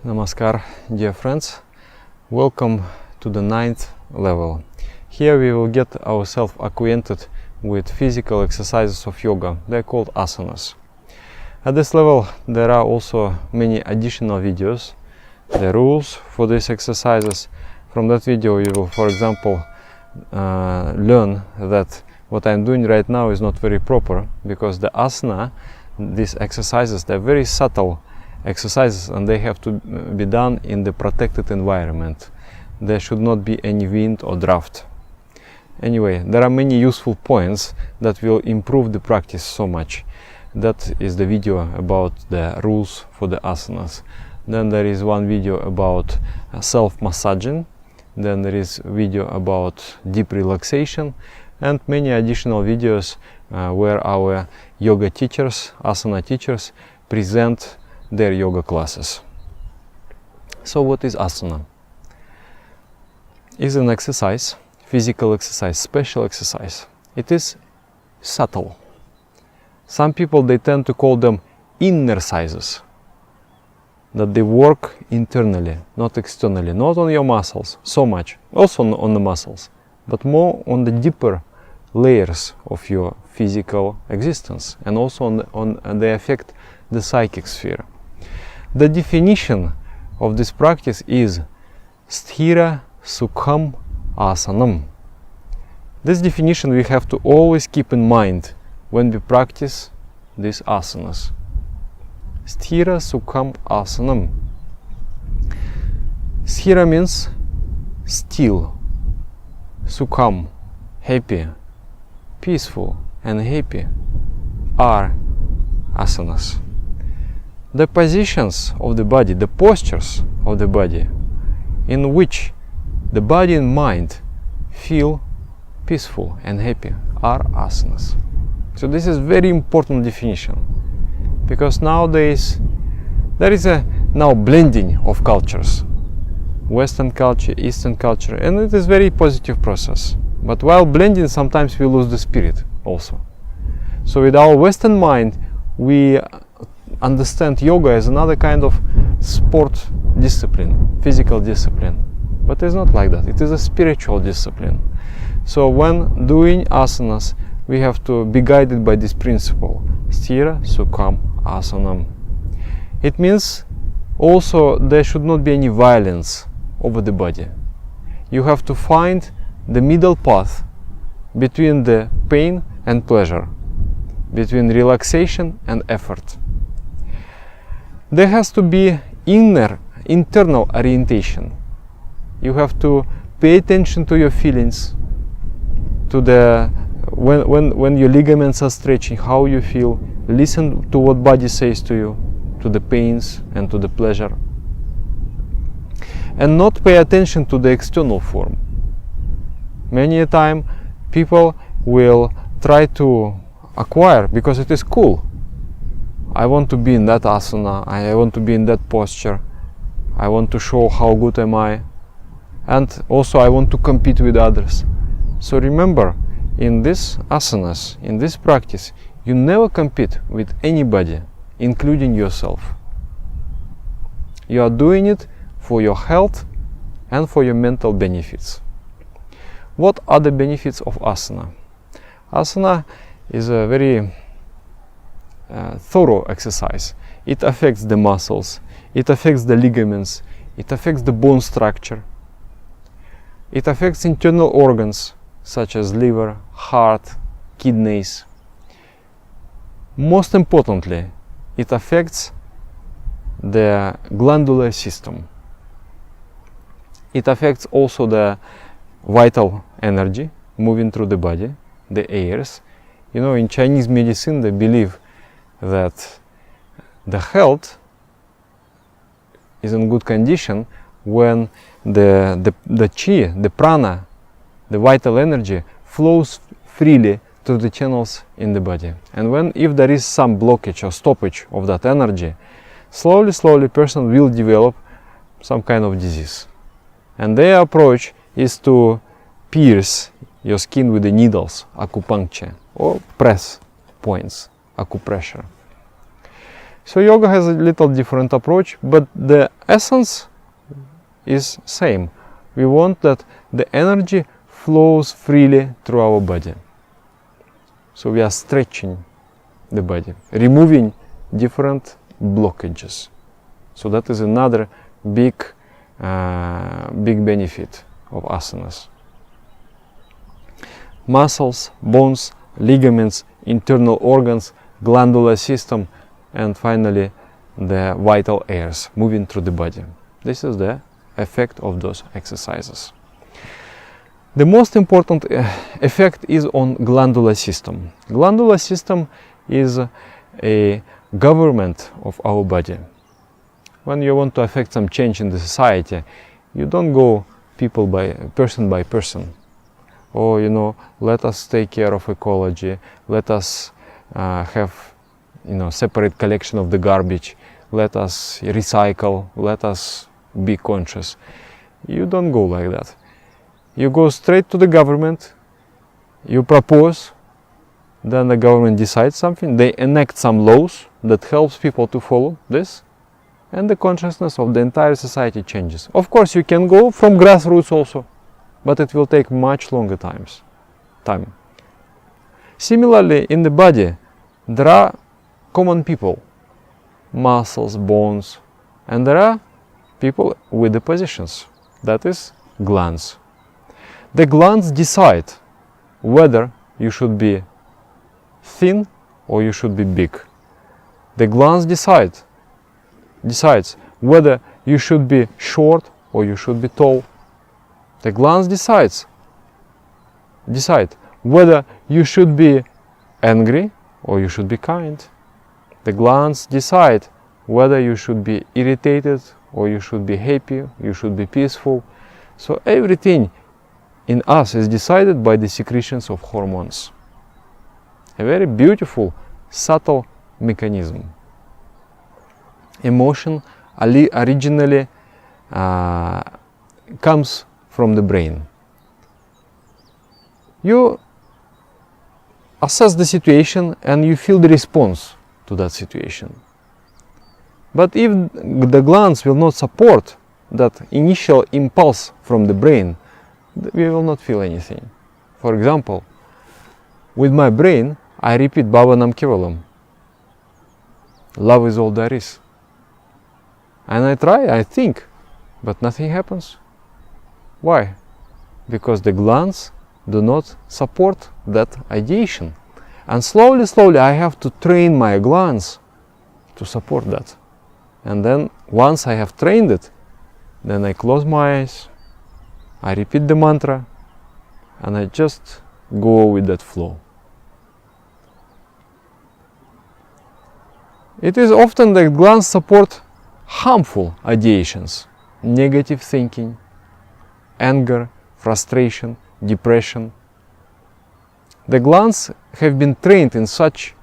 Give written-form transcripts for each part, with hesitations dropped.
Namaskar, dear friends. Welcome to the 9th level. Here we will get ourselves acquainted with physical exercises of yoga. They're called asanas. At this level there are also many additional videos, the rules for these exercises. From that video you will, for example, learn that what I'm doing right now is not very proper, because the asana, these exercises, they're very subtle exercises and they have to be done in the protected environment. There should not be any wind or draft. Anyway, there are many useful points that will improve the practice so much. That is the video about the rules for the asanas. Then there is one video about self-massaging. Then there is a video about deep relaxation, and many additional videos where our yoga teachers, asana teachers, present their yoga classes. So what is asana? It's an exercise, physical exercise, special exercise. It is subtle. Some people, they tend to call them inner exercises, that they work internally, not externally, not on your muscles so much, also on the muscles, but more on the deeper layers of your physical existence, and also they affect the psychic sphere. The definition of this practice is Sthira Sukham Asanam. This definition we have to always keep in mind when we practice these asanas. Sthira Sukham Asanam. Sthira means still, Sukham, happy, peaceful and happy are asanas. The positions of the body, the postures of the body, in which the body and mind feel peaceful and happy, are asanas. So this is very important definition, because nowadays there is a blending of cultures, Western culture, Eastern culture, and it is very positive process. But while blending, sometimes we lose the spirit also. So with our Western mind, we understand yoga as another kind of sport discipline, physical discipline. But it's not like that. It is a spiritual discipline. So when doing asanas, we have to be guided by this principle, Sthira Sukham Asanam. It means also there should not be any violence over the body. You have to find the middle path between the pain and pleasure, between relaxation and effort. There has to be internal orientation. You have to pay attention to your feelings, to the when your ligaments are stretching, how you feel. Listen to what body says to you, to the pains and to the pleasure, and not pay attention to the external form. Many a time people will try to acquire, because it is cool. I want to be in that asana, I want to be in that posture, I want to show how good am I, and also I want to compete with others. So remember, in these asanas, in this practice, you never compete with anybody, including yourself. You are doing it for your health and for your mental benefits. What are the benefits of asana? Asana is a very thorough exercise. It affects the muscles, it affects the ligaments, it affects the bone structure, it affects internal organs such as liver, heart, kidneys. Most importantly, it affects the glandular system. It affects also the vital energy moving through the body, the airs. You know, in Chinese medicine they believe that the health is in good condition when the chi, the prana, the vital energy flows freely through the channels in the body. And if there is some blockage or stoppage of that energy, slowly person will develop some kind of disease. And their approach is to pierce your skin with the needles, acupuncture, or press points, acupressure. So yoga has a little different approach, but the essence is same. We want that the energy flows freely through our body. So we are stretching the body, removing different blockages. So that is another big benefit of asanas. Muscles, bones, ligaments, internal organs, glandular system, and finally the vital airs moving through the body. This is the effect of those exercises. The most important effect is on glandular system. Glandular system is a government of our body. When you want to affect some change in the society, you don't go person by person. Or, let us take care of ecology, let us have, separate collection of the garbage, let us recycle, let us be conscious. You don't go like that. You go straight to the government, you propose, then the government decides something, they enact some laws that helps people to follow this, and the consciousness of the entire society changes. Of course, you can go from grassroots also, but it will take much longer time. Similarly, in the body, there are common people, muscles, bones, and there are people with the positions, that is, glands. The glands decide whether you should be thin or you should be big. The glands decides whether you should be short or you should be tall. The glands decide whether you should be angry or you should be kind. The glands decide whether you should be irritated or you should be happy, you should be peaceful. So everything in us is decided by the secretions of hormones. A very beautiful, subtle mechanism. Emotion originally comes from the brain. You assess the situation and you feel the response to that situation. But if the glands will not support that initial impulse from the brain, we will not feel anything. For example, with my brain, I repeat Bhavanam Kevalam. Love is all there is. And I think, but nothing happens. Why? Because the glands do not support that ideation. And slowly I have to train my glands to support that. And then once I have trained it, then I close my eyes, I repeat the mantra, and I just go with that flow. It is often that glands support harmful ideations, negative thinking, anger, frustration, depression. The glands have been trained in such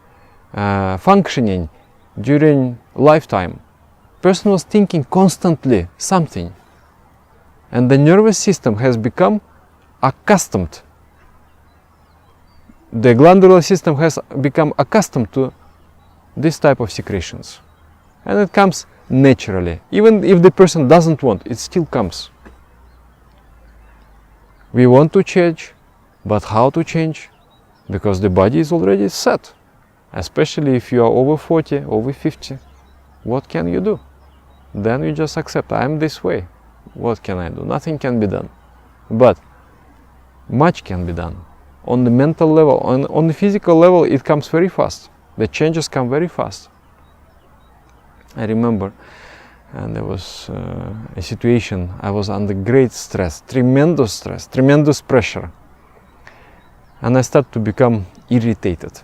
functioning during lifetime. Person was thinking constantly something, and the nervous system has become accustomed. The glandular system has become accustomed to this type of secretions, and it comes naturally. Even if the person doesn't want, it still comes. We want to change, but how to change? Because the body is already set. Especially if you are over 40, over 50. What can you do? Then you just accept, I am this way. What can I do? Nothing can be done. But much can be done. On the mental level, on the physical level, it comes very fast. The changes come very fast. I remember, and there was a situation, I was under great stress, tremendous pressure. And I start to become irritated.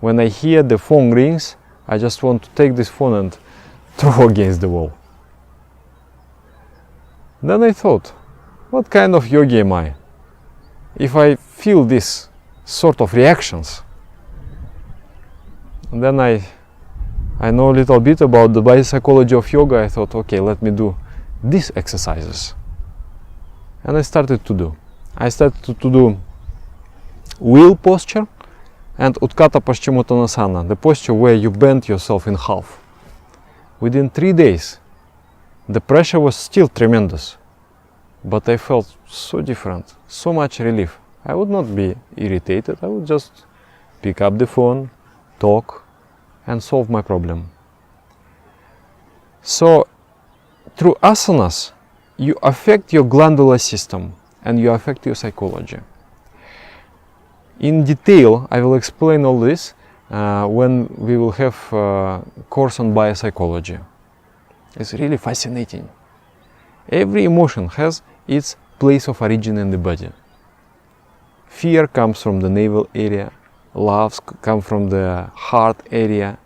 When I hear the phone rings, I just want to take this phone and throw against the wall. Then I thought, what kind of yogi am I? If I feel this sort of reactions, and then I know a little bit about the biopsychology of yoga. I thought, okay, let me do these exercises. And I started to do. I started to do wheel posture, and Utthata Paschimottanasana, the posture where you bend yourself in half. Within 3 days, the pressure was still tremendous, but I felt so different, so much relief. I would not be irritated, I would just pick up the phone, talk, and solve my problem. So, through asanas, you affect your glandular system and you affect your psychology. In detail, I will explain all this when we will have a course on biopsychology. It's really fascinating. Every emotion has its place of origin in the body. Fear comes from the navel area, love comes from the heart area,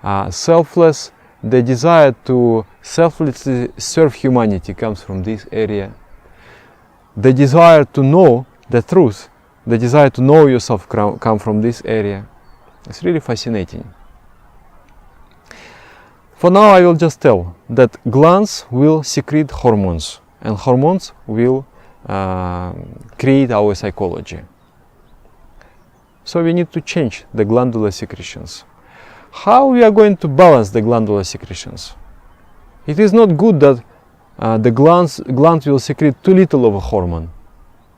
the desire to selflessly serve humanity comes from this area. The desire to know the truth, the desire to know yourself come from this area. It's really fascinating. For now I will just tell that glands will secrete hormones, and hormones will create our psychology. So we need to change the glandular secretions. How we are going to balance the glandular secretions? It is not good that the gland will secrete too little of a hormone.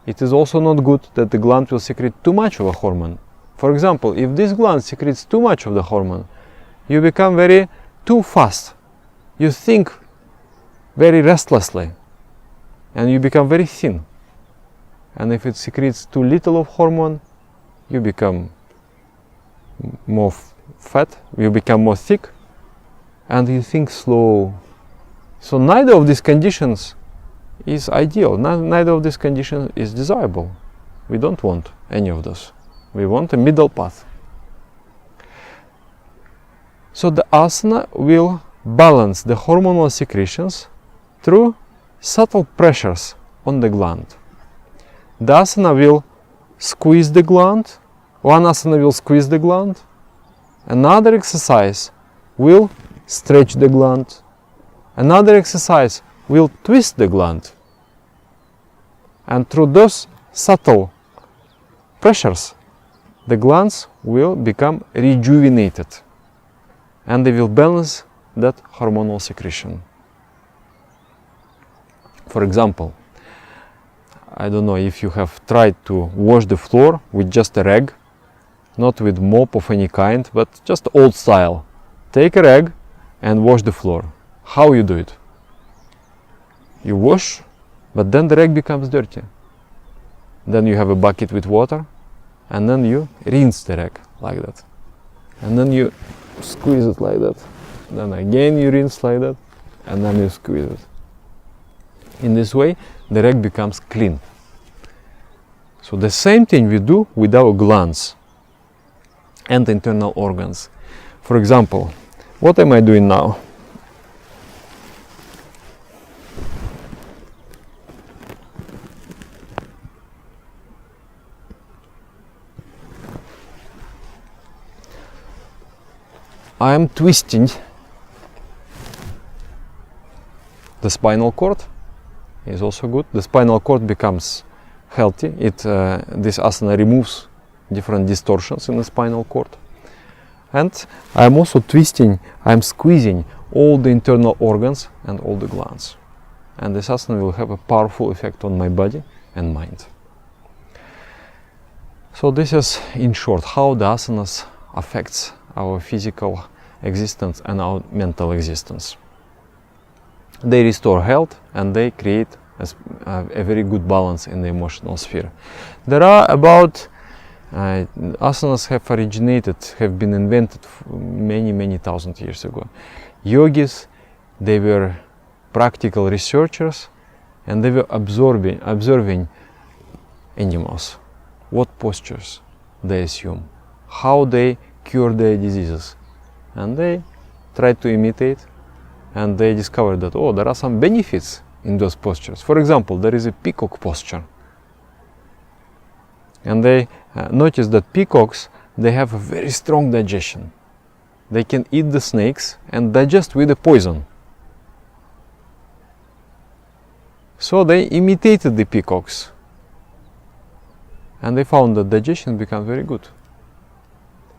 It is also not good that the gland will secrete too much of a hormone. For example, if this gland secretes too much of the hormone, you become too fast. You think very restlessly and you become very thin. And if it secretes too little of hormone, you become more fat, you become more thick, and you think slow. So neither of these conditions is ideal, neither of these conditions is desirable. We don't want any of those. We want a middle path. So the asana will balance the hormonal secretions through subtle pressures on the gland. The asana will squeeze the gland, one asana will squeeze the gland, another exercise will stretch the gland, another exercise will twist the gland. And through those subtle pressures, the glands will become rejuvenated and they will balance that hormonal secretion. For example, I don't know if you have tried to wash the floor with just a rag, not with mop of any kind, but just old style. Take a rag and wash the floor. How you do it? You wash, but then the rag becomes dirty. Then you have a bucket with water, and then you rinse the rag like that. And then you squeeze it like that. Then again you rinse like that, and then you squeeze it. In this way, the rag becomes clean. So the same thing we do with our glands and internal organs. For example, what am I doing now? I am twisting the spinal cord. Is also good. The spinal cord becomes healthy. This asana removes different distortions in the spinal cord. And I am also twisting, I am squeezing all the internal organs and all the glands. And this asana will have a powerful effect on my body and mind. So this is, in short, how the asanas affects our physical existence and our mental existence. They restore health and they create a very good balance in the emotional sphere. There are about asanas have been invented many thousand years ago. Yogis, they were practical researchers and they were observing animals, what postures they assume, how they cure their diseases, and they tried to imitate. And they discovered that, there are some benefits in those postures. For example, there is a peacock posture. And they noticed that peacocks, they have a very strong digestion. They can eat the snakes and digest with the poison. So they imitated the peacocks. And they found that digestion becomes very good.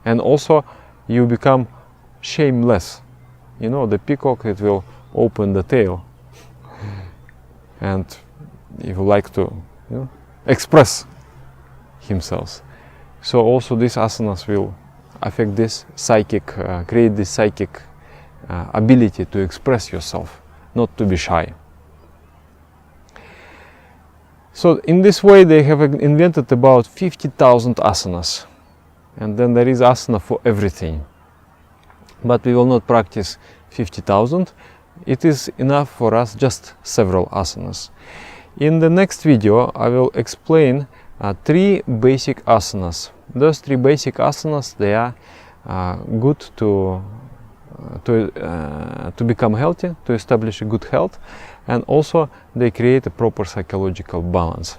And also you become shameless. You know, the peacock, it will open the tail and he will like to, you know, express himself. So also these asanas will affect this psychic, create this psychic ability to express yourself, not to be shy. So in this way they have invented about 50,000 asanas, and then there is asana for everything. But we will not practice 50,000. It is enough for us just several asanas. In the next video I will explain 3 basic asanas. Those 3 basic asanas, they are good to become healthy, to establish a good health, and also they create a proper psychological balance.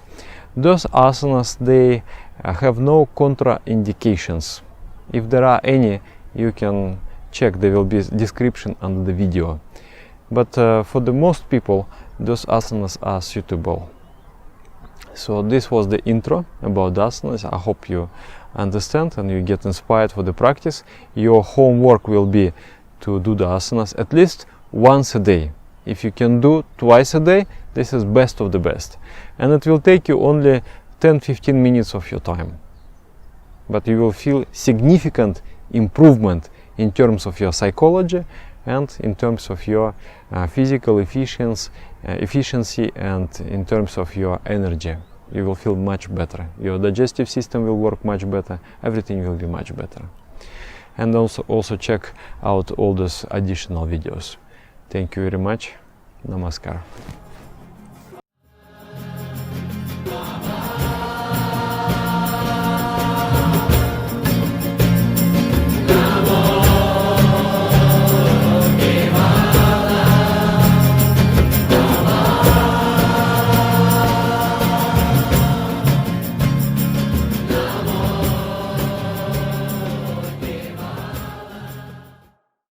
Those asanas, they have no contraindications. If there are any, you can check, there will be a description under the video. But for the most people, those asanas are suitable. So this was the intro about asanas. I hope you understand and you get inspired for the practice. Your homework will be to do the asanas at least once a day. If you can do twice a day, this is best of the best. And it will take you only 10-15 minutes of your time. But you will feel significant improvement in terms of your psychology and in terms of your physical efficiency and in terms of your energy. You will feel much better. Your digestive system will work much better. Everything will be much better. And also check out all those additional videos. Thank you very much. Namaskar.